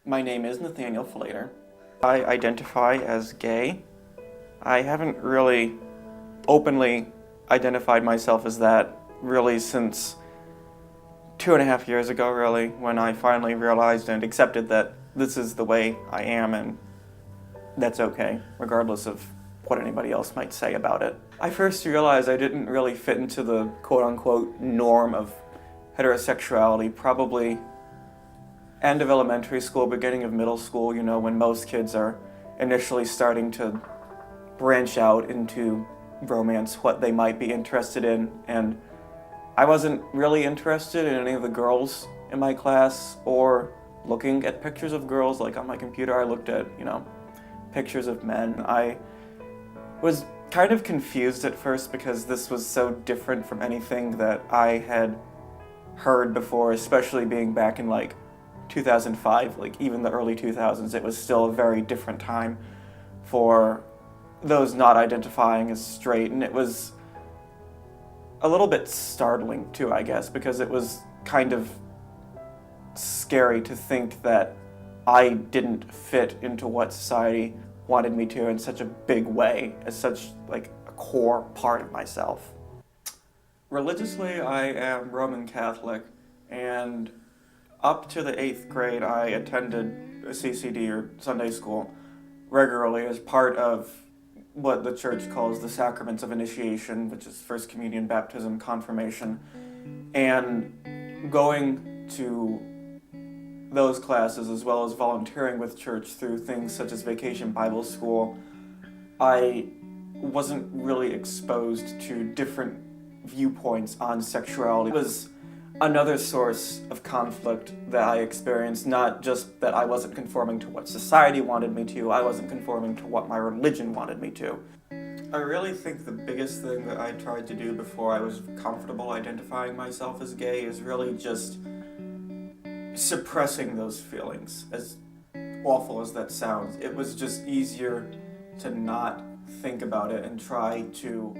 My name is Nathaniel Flater. I identify as gay. I haven't really openly identified myself as that really since 2.5 years ago, really, when I finally realized and accepted that this is the way I am and that's okay, regardless of what anybody else might say about it. I first realized I didn't really fit into the quote-unquote norm of heterosexuality probably end of elementary school, beginning of middle school, when most kids are initially starting to branch out into romance, what they might be interested in. And I wasn't really interested in any of the girls in my class or looking at pictures of girls. Like on my computer, I looked at, pictures of men. I was kind of confused at first because this was so different from anything that I had heard before, especially being back in 2005, even the early 2000s. It was still a very different time for those not identifying as straight, and it was a little bit startling too, I guess, because it was kind of scary to think that I didn't fit into what society wanted me to in such a big way, as such a core part of myself. Religiously, I am Roman Catholic, and up to the 8th grade, I attended a CCD, or Sunday school, regularly as part of what the church calls the sacraments of initiation, which is First Communion, Baptism, Confirmation. And going to those classes, as well as volunteering with church through things such as Vacation Bible School, I wasn't really exposed to different viewpoints on sexuality. It was another source of conflict that I experienced, not just that I wasn't conforming to what society wanted me to, I wasn't conforming to what my religion wanted me to. I really think the biggest thing that I tried to do before I was comfortable identifying myself as gay is really just suppressing those feelings, as awful as that sounds. It was just easier to not think about it and try to,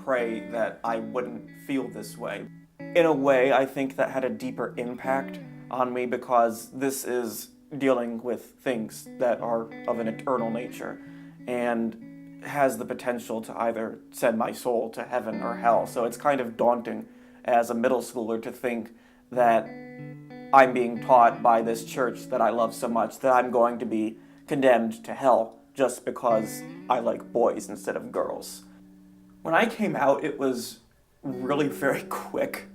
pray that I wouldn't feel this way. In a way, I think that had a deeper impact on me because this is dealing with things that are of an eternal nature and has the potential to either send my soul to heaven or hell. So it's kind of daunting as a middle schooler to think that I'm being taught by this church that I love so much that I'm going to be condemned to hell just because I like boys instead of girls. When I came out, it was really very quick.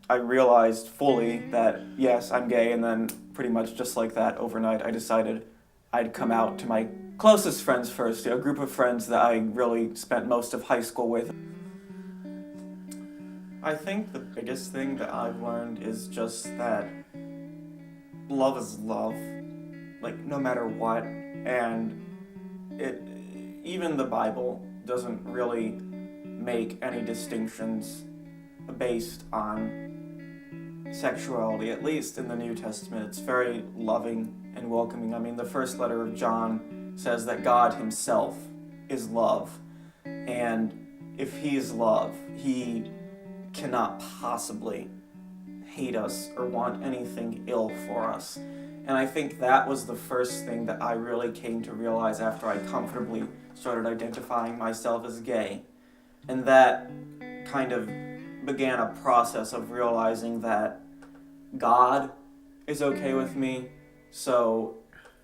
I realized fully that, yes, I'm gay, and then pretty much just like that, overnight, I decided I'd come out to my closest friends first, a group of friends that I really spent most of high school with. I think the biggest thing that I've learned is just that love is love, no matter what, and even the Bible doesn't really make any distinctions based on sexuality, at least in the New Testament. It's very loving and welcoming. The first letter of John says that God himself is love, and if he is love, he cannot possibly hate us or want anything ill for us. And I think that was the first thing that I really came to realize after I comfortably started identifying myself as gay. And that kind of began a process of realizing that God is okay with me. So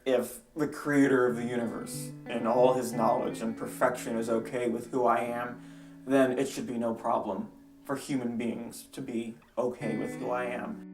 if the creator of the universe and all his knowledge and perfection is okay with who I am, then it should be no problem for human beings to be okay with who I am.